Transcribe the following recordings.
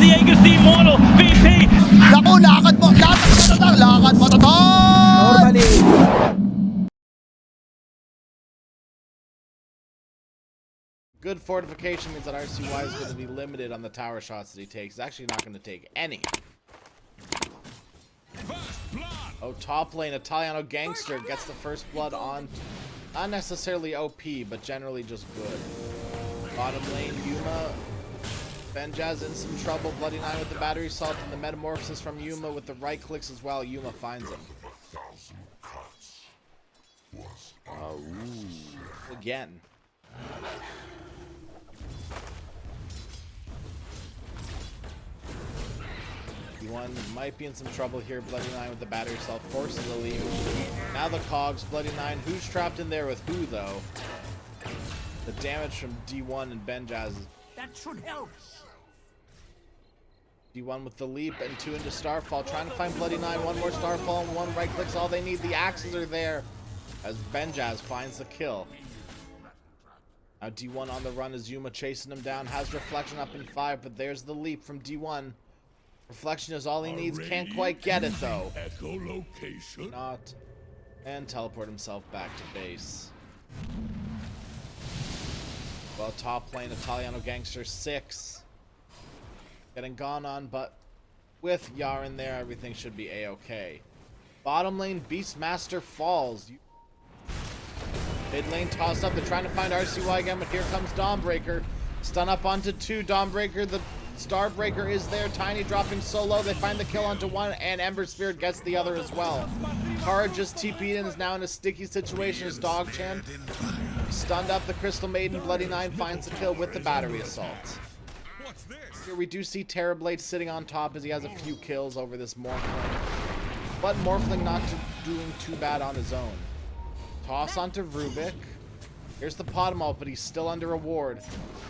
Diego's the immortal VP. Naku, lakad mo! Lakad mo, Toton! Normally, Good fortification means that RCY is going to be limited on the tower shots that he takes. He's actually not going to take any. Oh, top lane, Italiano Gangster gets the first blood on. Not necessarily OP, but generally just good. Bottom lane, Yuma. Benjaz in some trouble. Bloody Nine with the battery assault and the metamorphosis from Yuma with the right clicks as well. Yuma finds him. Oh, ooh. Again. One might be in some trouble here. Bloody Nine with the battery assault forces the lead. Now the cogs. Bloody Nine. Who's trapped in there with who though? The damage from D1 and Benjaz. That should help. D1 with the leap and 2 into Starfall. Trying to find Bloody Nine. One more Starfall and 1 right click's all they need. The axes are there as Benjaz finds the kill. Now D1 on the run as Yuma chasing him down. Has reflection up in 5, but there's the leap from D1. Reflection is all he needs. Can't quite get it though. Echolocation. Not. And teleport himself back to base. Well, top lane, Italiano Gangster 6. Getting gone on, but with Yar in there, everything should be a-okay. Bottom lane, Beastmaster falls. Mid lane tossed up. They're trying to find RCY again, but here comes Dawnbreaker. Stun up onto 2. Dawnbreaker, the Starbreaker is there. Tiny dropping solo. They find the kill onto 1, and Ember Spirit gets the other as well. Kara just TP'd and is now in a sticky situation as DogChamp stunned up the Crystal Maiden. Bloody Nine finds the kill with the battery assault. Here we do see Terrorblade sitting on top as he has a few kills over this Morphling. But Morphling not doing too bad on his own. Toss onto Rubik. Here's the Potom ult, but he's still under a ward.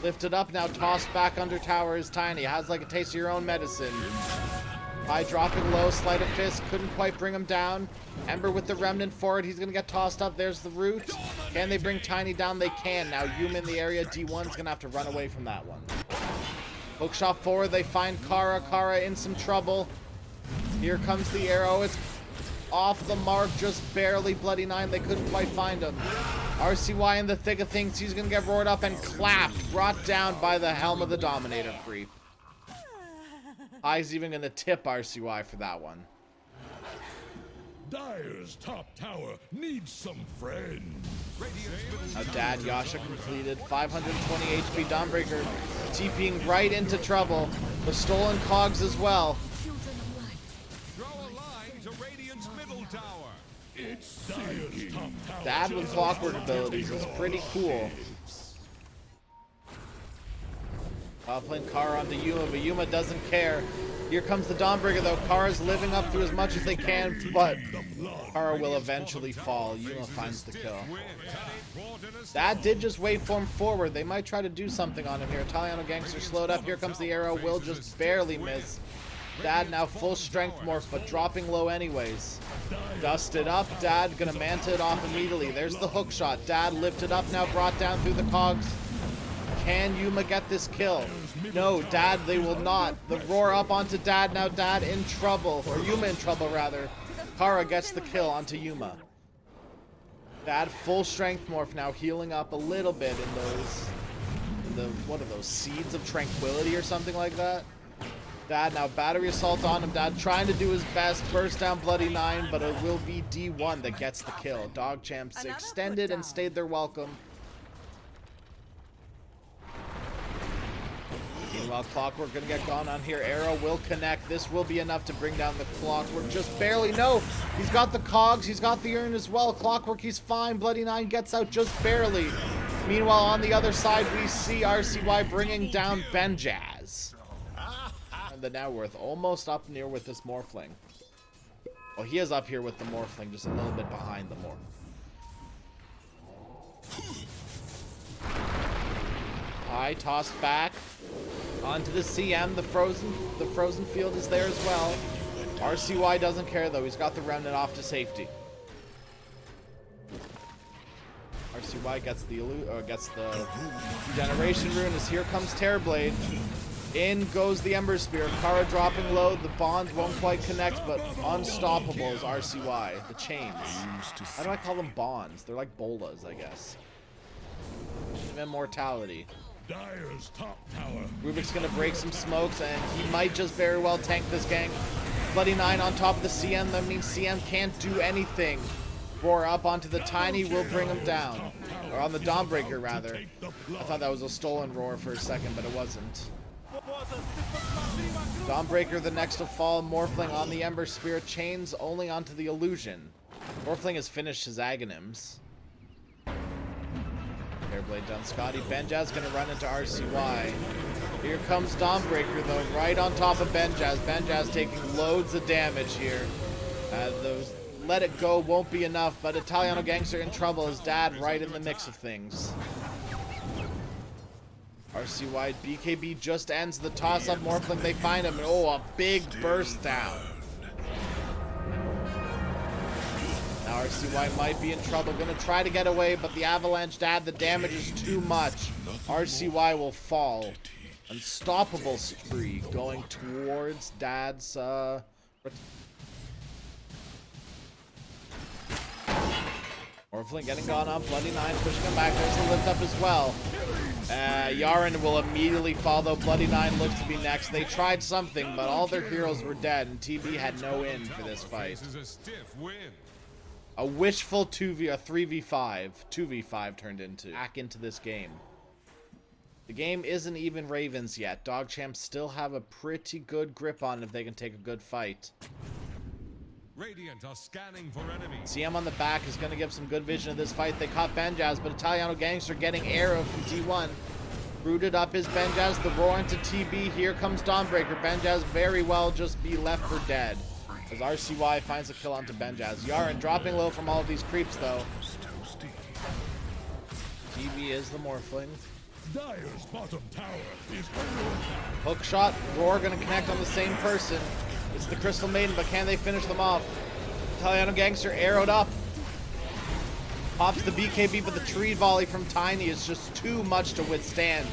Lifted up now, tossed back under tower is Tiny. Has like a taste of your own medicine. By dropping low, sleight of fist, couldn't quite bring him down. Ember with the remnant forward, he's gonna get tossed up. There's the root. Can they bring Tiny down? They can. Now Yuma in the area, D1's gonna have to run away from that one. Hookshot forward, they find Kara. Kara in some trouble. Here comes the arrow. It's off the mark, just barely. Bloody Nine, they couldn't quite find him. RCY in the thick of things. He's gonna get roared up and clapped, brought down by the Helm of the Dominator creep. I's even gonna tip RCY for that one. Dire's top tower needs some friends. Now Dad Yasha completed 520 HP. Dawnbreaker TPing right into trouble. The stolen cogs as well. Throw a line to Radiant's middle tower. It's Dire's top tower. Dad with clockwork abilities is pretty cool. Playing Kara onto Yuma, but Yuma doesn't care. Here comes the Dawnbreaker though. Kara's living up to as much as they can, but Kara will eventually fall. Yuma finds the kill. That did just wait for him forward. They might try to do something on him here. Italiano Gangster slowed up. Here comes the arrow. Will just barely miss. Dad now full strength morph, but dropping low anyways. Dusted up. Dad gonna manta it off immediately. There's the hook shot. Dad lifted up now, brought down through the cogs. Can Yuma get this kill? No, Dad, they will not. The roar up onto Dad. Now Dad in trouble, or Yuma in trouble rather. Kara gets the kill onto Yuma. Dad full strength morph now, healing up a little bit in those, what are those, seeds of tranquility or something like that? Dad now battery assault on him. Dad trying to do his best, burst down Bloody Nine, but it will be D1 that gets the kill. DogChamps extended and stayed their welcome. Meanwhile, Clockwork gonna get gone on here. Arrow will connect. This will be enough to bring down the Clockwork. Just barely. No, he's got the cogs. He's got the urn as well. Clockwork, he's fine. Bloody Nine gets out just barely. Meanwhile, on the other side, we see RCY bringing down Benjaz. And the now worth almost up near with this Morphling. Well, he is up here with the Morphling, just a little bit behind the Morph. High tossed back onto the CM. The frozen field is there as well. RCY doesn't care though. He's got the remnant off to safety. RCY gets the generation rune as here comes Terrorblade. In goes the Ember Spear. Kara dropping low. The bonds won't quite connect, but unstoppable is RCY. The chains. How do I call them bonds? They're like bolas, I guess. Immortality. Dire's top tower. Rubik's gonna break some smokes, and he might just very well tank this gank. Bloody 9 on top of the CM. That means CM can't do anything. Roar up onto the Tiny will bring him down. Or on the Dawnbreaker, rather. I thought that was a stolen roar for a second, but it wasn't. Dawnbreaker the next to fall. Morphling on the Ember Spirit. Chains only onto the Illusion. Morphling has finished his Aghanims. Airblade done. Scotty. Benjaz gonna run into RCY. Here comes Dawnbreaker though, right on top of Benjaz. Benjaz taking loads of damage here. Those let it go won't be enough, but Italiano Gangster in trouble. His dad right in the mix of things. RCY BKB just ends the toss-up. Morphling, they find him. Oh, a big burst down. Now RCY might be in trouble. Gonna try to get away, but the Avalanche Dad, the damage is too much. RCY will fall. Unstoppable spree going towards Dad's Morphling getting gone up. Bloody 9 pushing him back. There's the lift up as well. Yaren will immediately follow. Bloody 9 looks to be next. They tried something, but all their heroes were dead, and TB had no in for this fight. This is a stiff win. A wishful 3v5. 2v5 turned into. Back into this game. The game isn't even Ravens yet. DogChamp still have a pretty good grip on it if they can take a good fight. Radiant are scanning for enemies. CM on the back is going to give some good vision of this fight. They caught Benjaz, but Italiano Gangster getting arrow from T1. Rooted up is Benjaz. The roar into TB. Here comes Dawnbreaker. Benjaz very well just be left for dead. As RCY finds a kill onto Benjaz. Yaren dropping low from all of these creeps, though. TB is the Morphling. Dire's bottom tower is under attack. Hook shot. Roar going to connect on the same person. It's the Crystal Maiden, but can they finish them off? Italiano Gangster arrowed up. Pops the BKB, but the tree volley from Tiny is just too much to withstand.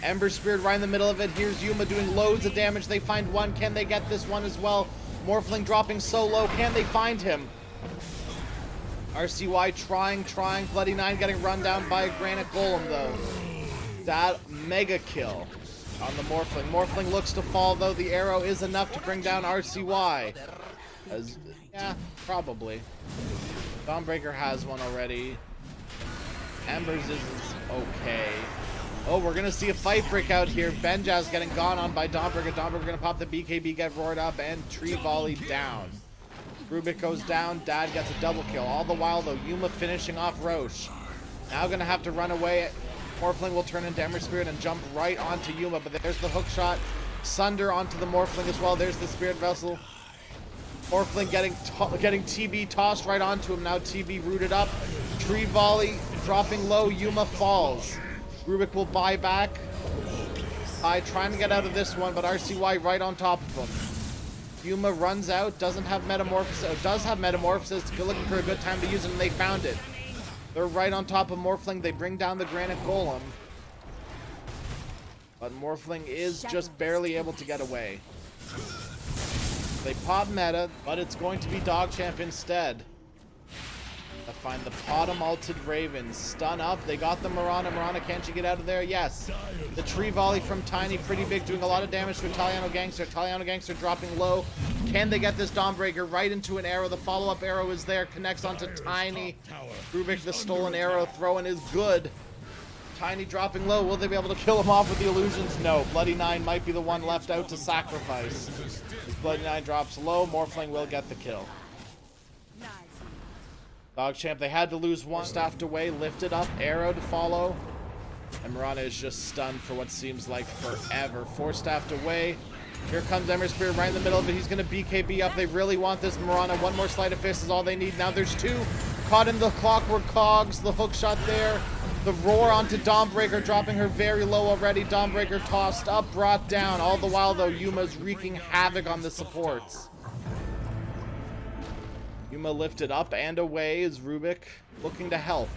Ember Spirit right in the middle of it. Here's Yuma doing loads of damage. They find one. Can they get this one as well? Morphling dropping so low. Can they find him? RCY trying. Bloody 9 getting run down by a Granite Golem, though. That mega kill on the Morphling. Morphling looks to fall, though. The arrow is enough to bring down RCY. Yeah, probably. Dawnbreaker has one already. Embers is okay. Oh, we're going to see a fight break out here. Benjaz getting gone on by Dawnbreaker. Dawnbreaker going to pop the BKB, get roared up, and tree volley down. Rubik goes down. Dad gets a double kill. All the while, though, Yuma finishing off Roche. Now going to have to run away. Morphling will turn into Ember Spirit and jump right onto Yuma, but there's the hook shot. Sunder onto the Morphling as well. There's the Spirit Vessel. Morphling getting TB tossed right onto him. Now TB rooted up. Tree volley dropping low. Yuma falls. Rubik will buy back. Trying to get out of this one, but RCY right on top of him. Yuma runs out. Doesn't have Metamorphosis. Does have Metamorphosis. Looking for a good time to use it, and they found it. They're right on top of Morphling. They bring down the Granite Golem. But Morphling is just barely able to get away. They pop meta, but it's going to be DogChamp instead. I find the bottom ulted Ravens. Stun up. They got the Mirana. Mirana, can't you get out of there? Yes. The tree volley from Tiny, pretty big, doing a lot of damage to Italiano Gangster. Italiano Gangster dropping low. Can they get this Dawnbreaker right into an arrow? The follow-up arrow is there. Connects onto Tiny. Rubik, the stolen arrow throwing is good. Tiny dropping low. Will they be able to kill him off with the illusions? No. Bloody 9 might be the one left out to sacrifice. As Bloody 9 drops low, Morphling will get the kill. DogChamp, they had to lose one. Staffed away, lifted up, arrow to follow. And Mirana is just stunned for what seems like forever. 4 staffed away. Here comes Ember Spirit right in the middle of it. He's going to BKB up. They really want this Mirana. One more sleight of fist is all they need. Now there's 2 caught in the clockwork cogs. The hook shot there. The roar onto Dawnbreaker, dropping her very low already. Dawnbreaker tossed up, brought down. All the while, though, Yuma's wreaking havoc on the supports. Yuma lifted up and away is Rubik looking to help.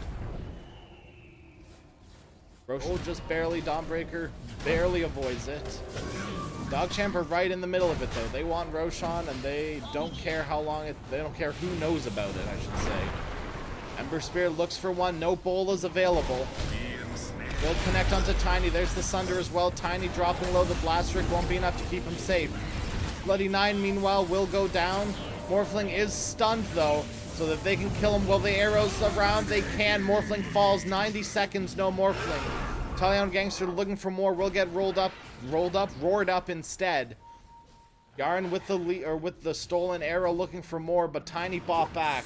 Roshan just barely, Dawnbreaker barely avoids it. DogChamp are right in the middle of it though. They want Roshan and they don't care how long they don't care who knows about it, I should say. Ember Spear looks for one, no bowl is available. Will connect onto Tiny, there's the Sunder as well. Tiny dropping low, the Blast Rick won't be enough to keep him safe. Bloody Nine meanwhile will go down. Morphling is stunned though, so that they can kill him. Will the arrows around? They can. Morphling falls, 90 seconds, no Morphling. Italian Gangster looking for more, will get roared up instead. Yaren with the stolen arrow looking for more, but Tiny bought back.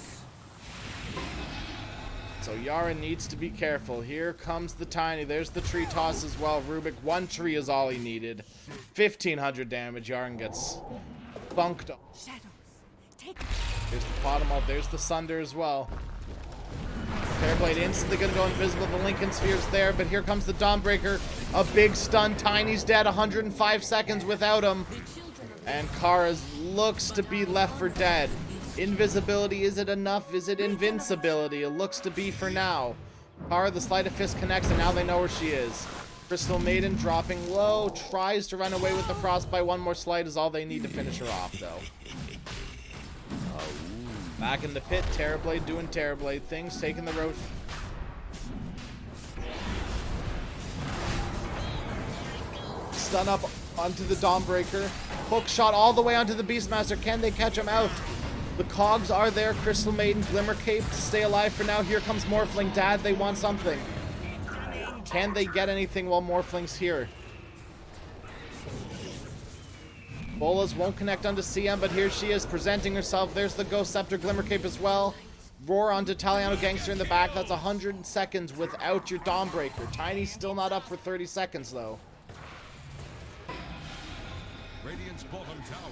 So Yaren needs to be careful. Here comes the Tiny. There's the tree toss as well. Rubik, one tree is all he needed. 1500 damage. Yaren gets bunked. There's the bottom up. There's the Sunder as well. Fairblade instantly gonna go invisible. The Lincoln Sphere's there, but here comes the Dawnbreaker. A big stun. Tiny's dead. 105 seconds without him. And Kara looks to be left for dead. Invisibility, is it enough? Is it invincibility? It looks to be for now. Kara, the Sleight of Fist connects, and now they know where she is. Crystal Maiden dropping low, tries to run away with the Frostbite. One more Sleight is all they need to finish her off, though. Back in the pit, Terrorblade doing Terrorblade things, taking the road. Stun up onto the Dawnbreaker. Hook shot all the way onto the Beastmaster. Can they catch him out? The cogs are there. Crystal Maiden, Glimmer Cape to stay alive for now. Here comes Morphling. Dad, they want something. Can they get anything while Morphling's here? Bolas won't connect onto CM, but here she is presenting herself. There's the Ghost Scepter, Glimmer Cape as well. Roar onto Italiano Gangster in the back. That's 100 seconds without your Dawnbreaker. Tiny's still not up for 30 seconds, though.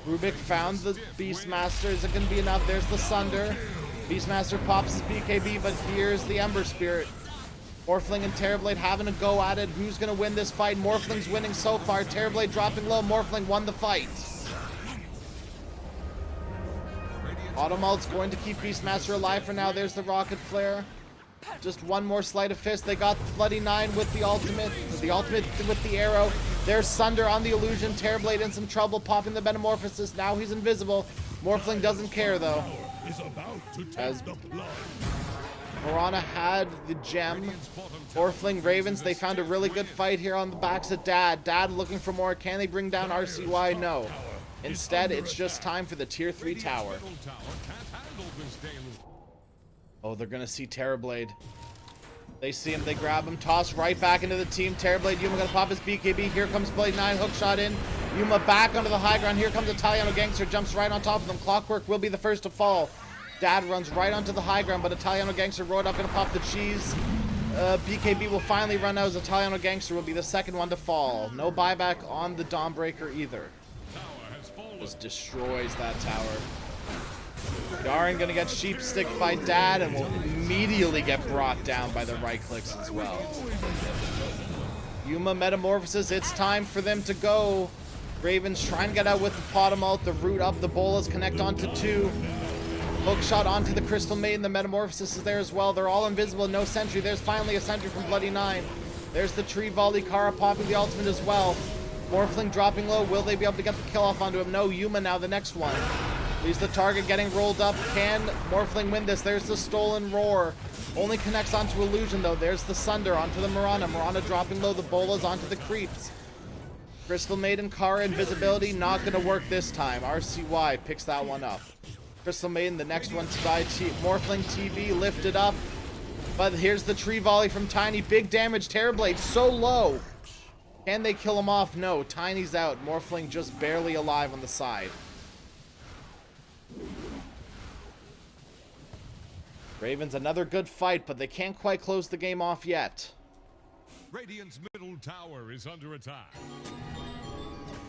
Rubik found the Beastmaster. Is it going to be enough? There's the Sunder. Beastmaster pops his BKB, but here's the Ember Spirit. Morphling and Terrorblade having a go at it. Who's going to win this fight? Morphling's winning so far. Terrorblade dropping low. Morphling won the fight. Automald's going to keep Beastmaster alive for now. There's the Rocket Flare. Just one more Sleight of Fist. They got Bloody Nine with the ultimate with the arrow. There's Sunder on the illusion. Terrorblade in some trouble, popping the Metamorphosis. Now he's invisible. Morphling doesn't care though. As Morana had the gem. Morphling, Ravens, they found a really good fight here on the backs of Dad. Dad looking for more. Can they bring down RCY? No. Instead, it's just time for the Tier 3 tower. Oh, they're gonna see Terrorblade. They see him, they grab him, toss right back into the team. Terrorblade, Yuma gonna pop his BKB. Here comes Blade 9, hook shot in. Yuma back onto the high ground. Here comes Italiano Gangster, jumps right on top of them. Clockwork will be the first to fall. Dad runs right onto the high ground, but Italiano Gangster roared up, gonna pop the cheese. BKB will finally run out as Italiano Gangster will be the second one to fall. No buyback on the Dawnbreaker either. Just destroys that tower. Yaren gonna get sheep sticked by Dad and will immediately get brought down by the right clicks as well. Yuma Metamorphosis, it's time for them to go. Ravens trying to get out with the Potomalt, the root up, the Bolas connect onto 2. Hook shot onto the Crystal Maiden, the Metamorphosis is there as well. They're all invisible, no sentry. There's finally a sentry from Bloody Nine. There's the Tree Volley, Kara popping the ultimate as well. Morphling dropping low, will they be able to get the kill off onto him? No, Yuma now the next one. He's the target getting rolled up. Can Morphling win this? There's the Stolen Roar. Only connects onto Illusion though. There's the Sunder onto the Mirana. Mirana dropping low, the Bolas onto the Creeps. Crystal Maiden, Kara, Invisibility, not gonna work this time. RCY picks that one up. Crystal Maiden, the next one to die. Morphling TB lifted up. But here's the Tree Volley from Tiny. Big damage. Terrorblade so low. Can they kill him off? No. Tiny's out. Morphling just barely alive on the side. Ravens, another good fight, but they can't quite close the game off yet. Radiant's middle tower is under attack.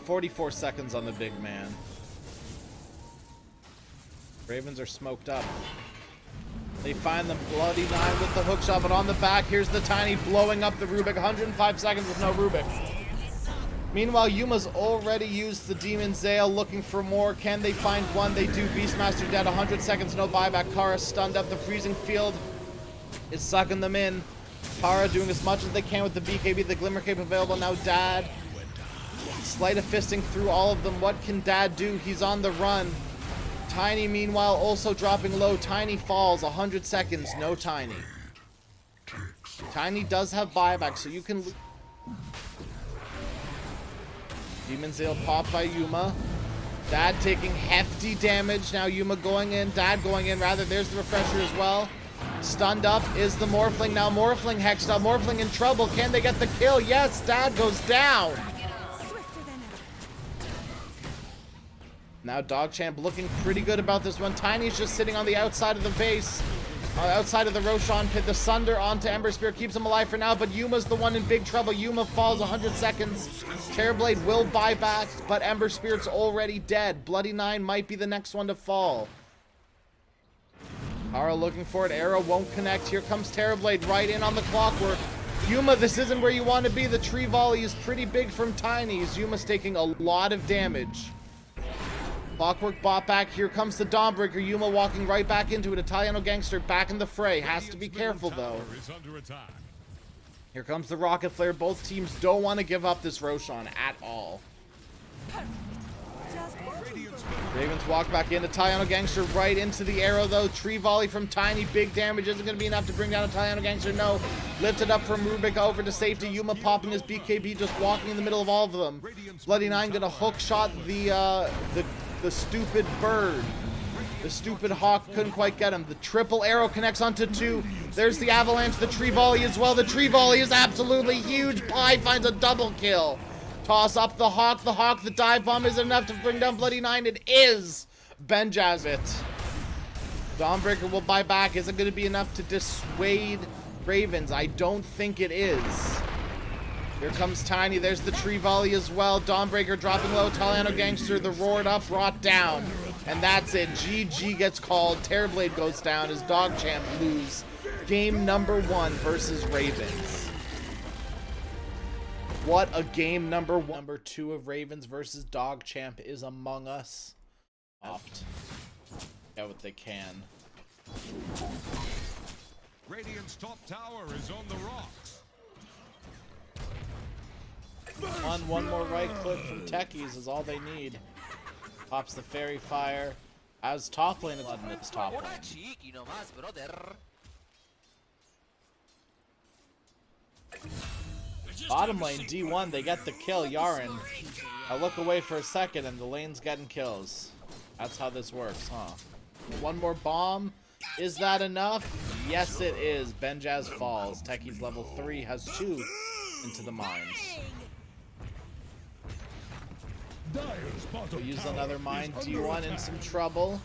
44 seconds on the big man. Ravens are smoked up. They find the Bloody Nine with the hook shot, but on the back, here's the Tiny blowing up the Rubik. 105 seconds with no Rubik. Meanwhile, Yuma's already used the Demon Zale, looking for more. Can they find one? They do. Beastmaster dead. 100 seconds, no buyback. Kara stunned up. The freezing field is sucking them in. Tara doing as much as they can with the BKB, the Glimmer Cape available. Now Dad. Sleight of fisting through all of them. What can Dad do? He's on the run. Tiny, meanwhile, also dropping low. Tiny falls. 100 seconds. No Tiny. Tiny does have buyback, so you can... Demon's Ale popped by Yuma. Dad taking hefty damage. Now Yuma going in. Dad going in, rather. There's the refresher as well. Stunned up is the Morphling. Now Morphling hexed up. Morphling in trouble. Can they get the kill? Yes, Dad goes down. Now DogChamp looking pretty good about this one. Tiny's just sitting on the outside of the base. Outside of the Roshan pit. The Sunder onto Ember Spear keeps him alive for now, but Yuma's the one in big trouble. Yuma falls 100 seconds. Terrorblade will buy back, but Ember Spirit's already dead. Bloody Nine might be the next one to fall. Tara looking for it. Arrow won't connect. Here comes Terrorblade right in on the clockwork. Yuma, this isn't where you want to be. The tree volley is pretty big from Tiny's. Yuma's taking a lot of damage. Clockwork bot back. Here comes the Dawnbreaker. Yuma walking right back into it. Italiano Gangster back in the fray. Has to be careful, though. Here comes the Rocket Flare. Both teams don't want to give up this Roshan at all. Ravens walk back in. Italiano Gangster right into the arrow, though. Tree volley from Tiny. Big damage. Isn't going to be enough to bring down Italiano Gangster. No. Lifted up from Rubik over to safety. Yuma popping his BKB, just walking in the middle of all of them. Bloody Nine going to hook shot the stupid bird. The stupid hawk couldn't quite get him. The triple arrow connects onto two. There's the avalanche, the tree volley as well. The tree volley is absolutely huge. Pie finds a double kill. Toss up the hawk, the dive bomb is enough to bring down Bloody Nine. It is. Benjaz it. Dawnbreaker will buy back. Is it going to be enough to dissuade Ravens? I don't think it is. Here comes Tiny. There's the tree volley as well. Dawnbreaker dropping low. Italiano Gangster, the roared up, brought down. And that's it. GG gets called. Terrorblade goes down as DogChamp lose game number 1 versus Ravens. What a game number 1. Number 2 of Ravens versus DogChamp is among us. Opt. Get what they can. Radiant's top tower is on the rocks. One more right click from Techies is all they need. Pops the Fairy Fire. As top lane in its top lane. Bottom lane, D1, they get the kill. Yaren. I look away for a second and the lane's getting kills. That's how this works, huh? One more bomb. Is that enough? Yes, it is. Benjaz falls. Techies level 3 has 2 into the mines. We'll use another mine. D1 in some trouble.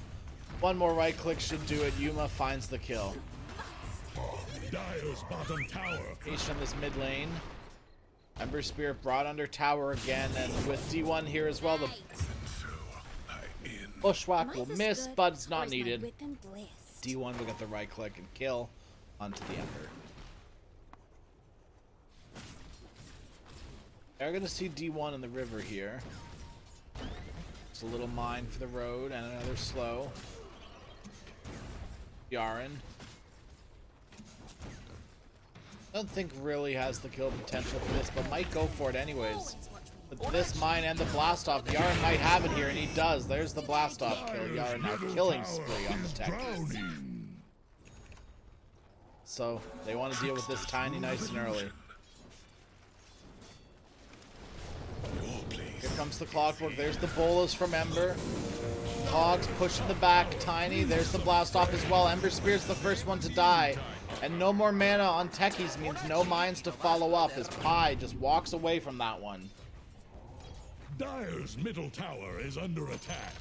One more right click should do it. Yuma finds the kill. Patient in this mid lane. Ember Spirit brought under tower again, and with D1 here as well, the Bushwhack will miss, but it's not needed. D1 will get the right click and kill onto the Ember. They're going to see D1 in the river here. It's a little mine for the road and another slow. Yaren. Don't think really has the kill potential for this, but might go for it anyways. With this mine and the blast off, Yaren might have it here, and he does. There's the blast off kill. Yaren now killing spree on the Techies. So they want to deal with this Tiny nice and early. Here comes the Clockwork. There's the bolas from Ember. Hogs pushing the back. Tiny. There's the blast off as well. Ember Spear's the first one to die. And no more mana on Techies means no mines to follow up as Pi just walks away from that one. Dire's middle tower is under attack.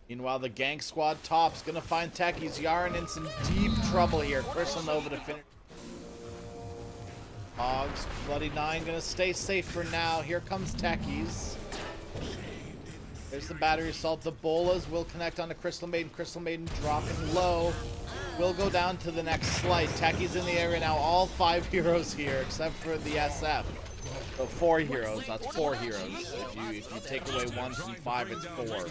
Meanwhile, the gank squad top's gonna find Techies. Yaren in some deep trouble here. Crystal Nova to finish. Hogs, Bloody Nine gonna stay safe for now. Here comes Techies. There's the battery assault. The bolas will connect onto Crystal Maiden. Crystal Maiden dropping low. Will go down to the next slice. Techies in the area now. All 5 heroes here except for the SF. So 4 heroes, that's 4 heroes. If you take away 1 from 5, it's 4.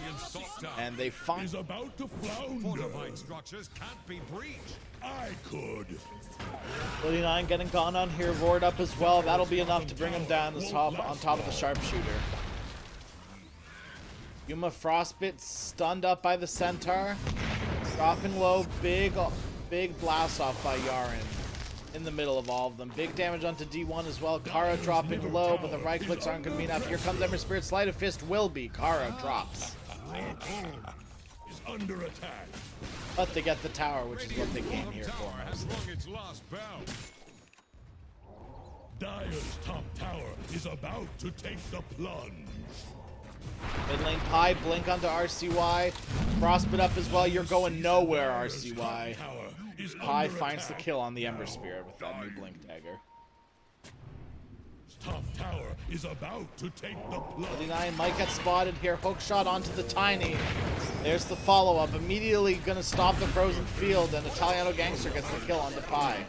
And they find Is about to flounder. Fortified structures can't be breached. I could. 39 getting gone on here, roared up as well. That'll be enough to bring him down on top of the sharpshooter. Yuma Frostbite stunned up by the Centaur. Dropping low, big blast off by Yaren. In the middle of all of them. Big damage onto D1 as well. Kara dropping low, but the right clicks aren't going to be enough. Here comes Ember Spirit. Sleight of Fist will be. Kara drops. Is under attack. But they get the tower, which is what they came here for. Has rung its last bell. Dire's top tower is about to take the plunge. Mid lane Pi, blink onto RCY. Frostbite up as well. You're going nowhere, RCY. Pi finds the kill on the Ember Spirit with that new blink dagger. Top tower is about to take the plunge. 39 might get spotted here. Hook shot onto the Tiny. There's the follow-up. Immediately gonna stop the frozen field, and Italiano Gangster gets the kill onto Pi.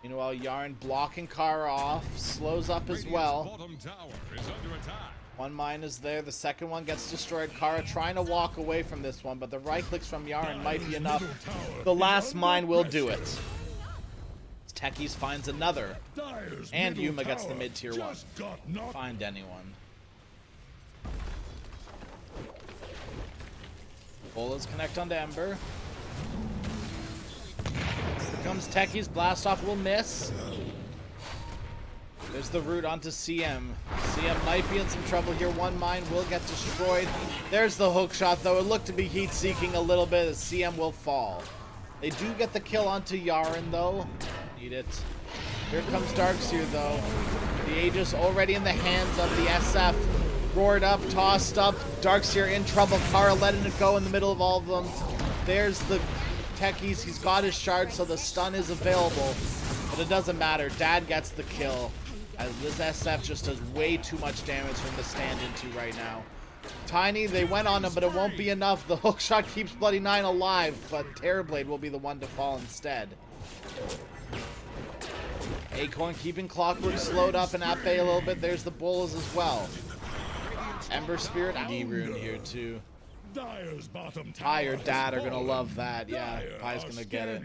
Meanwhile, Yaren blocking Kara off, slows up as well. Bottom tower is under attack. One mine is there, the second one gets destroyed. Kara trying to walk away from this one, but the right clicks from Yaren might be enough. The last mine will do it. Techies finds another, and Yuma gets the mid-tier one. Find anyone. Bolas connect onto Ember. Here comes Techies, blast off will miss. There's the root onto CM. CM might be in some trouble here. One mine will get destroyed. There's the hook shot, though. It looked to be heat seeking a little bit as CM will fall. They do get the kill onto Yaren, though. Need it. Here comes Darkseer, though. The Aegis already in the hands of the SF. Roared up, tossed up. Darkseer in trouble. Kara letting it go in the middle of all of them. There's the Techies. He's got his shard, so the stun is available. But it doesn't matter. Dad gets the kill. As this SF just does way too much damage from the stand into right now. Tiny, they went on him, but it won't be enough. The hook shot keeps Bloody Nine alive, but Terrorblade will be the one to fall instead. Acorn keeping Clockwork slowed up and at bay a little bit. There's the Bolas as well. Ember Spirit, D-Rune here too. Pi or Dad are gonna love that. Yeah, Pi's gonna get it.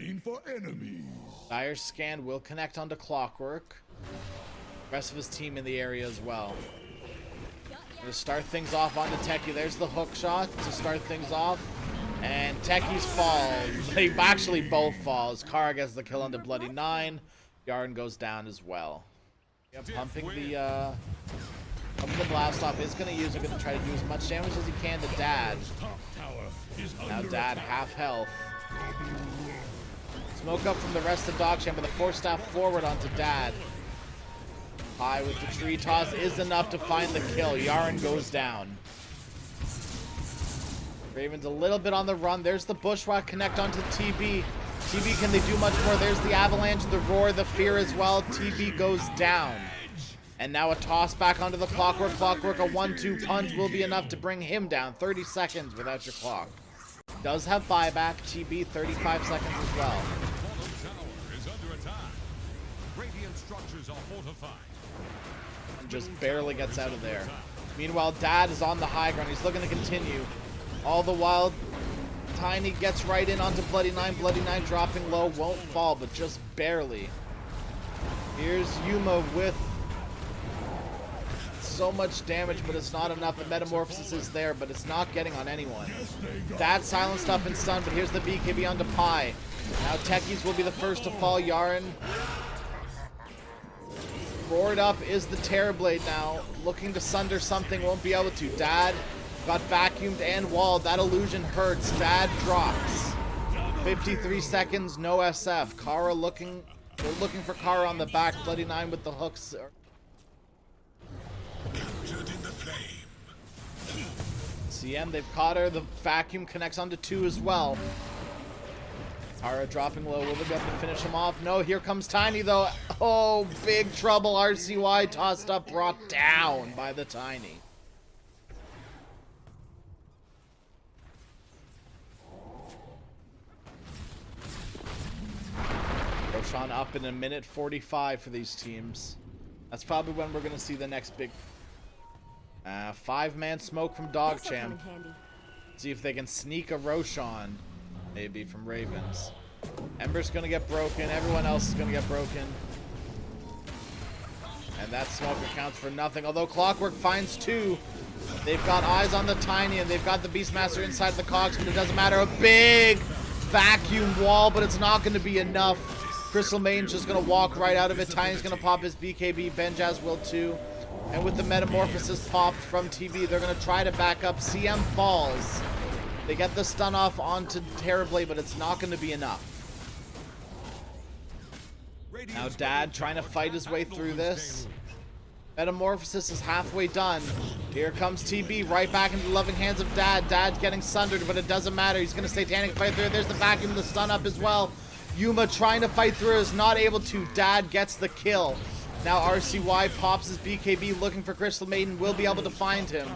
Dire's scan will connect onto Clockwork. Rest of his team in the area as well. Gonna start things off onto Techie. There's the hook shot to start things off. And Techie's falls. They actually both falls. Kara gets the kill onto Bloody Nine. Yaren goes down as well. Yeah, pumping the blast off is gonna use it, gonna try to do as much damage as he can to Dad. Now Dad half health. Smoke up from the rest of DogChamp, but the force staff forward onto Dad. High with the tree toss is enough to find the kill. Yaren goes down. Raven's a little bit on the run. There's the Bushwhack connect onto TB. TB, can they do much more? There's the avalanche, the roar, the fear as well. TB goes down. And now a toss back onto the Clockwork. Clockwork, a 1-2 punch will be enough to bring him down. 30 seconds without your clock. Does have buyback. TB, 35 seconds as well. Bottom tower is under attack. Radiant structures are fortified. Just barely gets out of there. Meanwhile, Dad is on the high ground. He's looking to continue. All the while, Tiny gets right in onto Bloody Nine. Bloody Nine dropping low. Won't fall, but just barely. Here's Yuma with so much damage, but it's not enough. The Metamorphosis is there, but it's not getting on anyone. Dad silenced up and stunned, but here's the BKB onto Pi. Now Techies will be the first to fall. Yaren roared up is the Terrorblade now. Looking to sunder something, won't be able to. Dad got vacuumed and walled. That illusion hurts. Dad drops. 53 seconds, no SF. Kara looking, they're looking for Kara on the back. Bloody Nine with the hooks. CM, they've caught her. The vacuum connects onto 2 as well. Kara dropping low. Will they be able to finish him off? No, here comes Tiny, though. Oh, big trouble. RCY tossed up, brought down by the Tiny. Roshan up in a minute 45 for these teams. That's probably when we're going to see the next big 5-man smoke from DogChamp. See if they can sneak a Roshan, maybe, from Ravens. Ember's going to get broken. Everyone else is going to get broken. And that smoke accounts for nothing. Although Clockwork finds 2. They've got eyes on the Tiny, and they've got the Beastmaster inside the Cogs, but it doesn't matter. A big vacuum wall, but it's not going to be enough. Crystal Maiden's just going to walk right out of it. Tiny's going to pop his BKB. Benjaz will too. And with the Metamorphosis popped from TV, they're going to try to back up. CM falls. They get the stun off onto Terrorblade, but it's not going to be enough. Now Dad trying to fight his way through this. Metamorphosis is halfway done. Here comes TB right back into the loving hands of Dad. Dad's getting sundered, but it doesn't matter. He's going to Satanic fight through. There's the vacuum, the stun up as well. Yuma trying to fight through is not able to. Dad gets the kill. Now RCY pops his BKB looking for Crystal Maiden. Will be able to find him.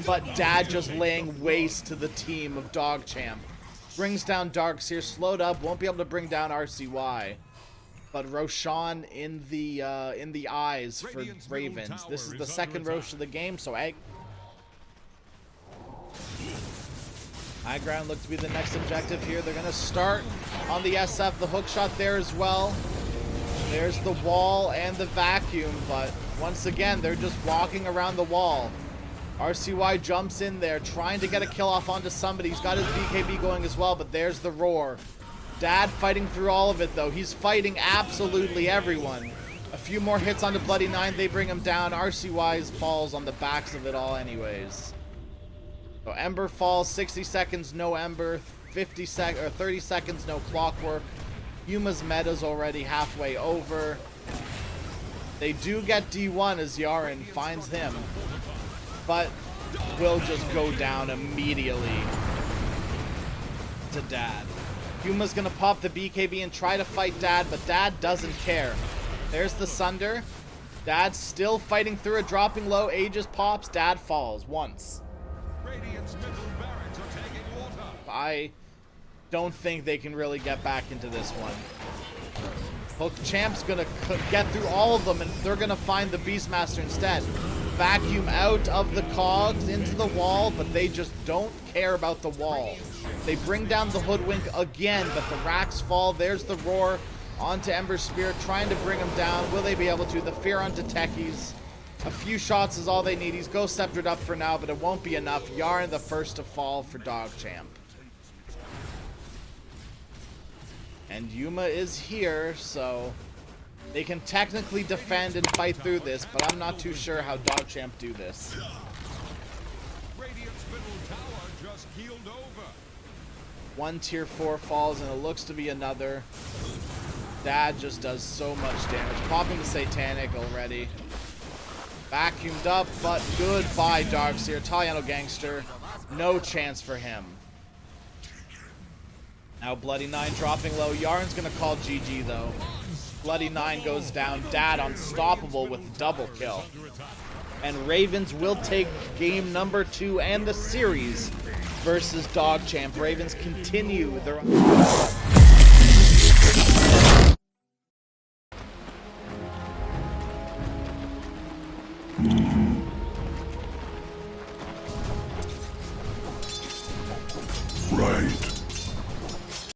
But Dad just laying waste to the team of DogChamp. Brings down Darkseer. Slowed up. Won't be able to bring down RCY. But Roshan in the eyes for Ravens. This is the second Rosh of the game, so High ground looks to be the next objective here. They're going to start on the SF. The hook shot there as well. There's the wall and the vacuum, but once again, they're just walking around the wall. RCY jumps in there, trying to get a kill off onto somebody. He's got his BKB going as well, but there's the roar. Dad fighting through all of it, though. He's fighting absolutely everyone. A few more hits onto Bloody Nine. They bring him down. RCY's falls on the backs of it all anyways. So Ember falls. 60 seconds, no Ember. 30 seconds, no Clockwork. Yuma's meta's already halfway over. They do get D1 as Yaren finds him. But will just go down immediately to Dad. Yuma's gonna pop the BKB and try to fight Dad, but Dad doesn't care. There's the Sunder. Dad's still fighting through it, dropping low. Aegis pops. Dad falls once. Radiant's middle barracks are taking water. I don't think they can really get back into this one. Hook Champ's gonna get through all of them, and they're gonna find the Beastmaster instead. Vacuum out of the Cogs into the wall, but they just don't care about the wall. They bring down the Hoodwink again, but the racks fall. There's the roar onto Ember's Spear, trying to bring him down. Will they be able to? The fear onto Techies. A few shots is all they need. He's Ghost Sceptered up for now, but it won't be enough. Yaren the first to fall for DogChamp. And Yuma is here, so they can technically defend and fight through this, but I'm not too sure how DogChamp do this. Radiant's middle tower just keeled over. One tier 4 falls, and it looks to be another. Dad just does so much damage. Popping the Satanic already. Vacuumed up, but goodbye, Darkseer. Italiano Gangster. No chance for him. Now Bloody Nine dropping low. Yaren's gonna call GG though. Bloody Nine goes down. Dad unstoppable with double kill. And Ravens will take game number 2 and the series versus DogChamp. Ravens continue their...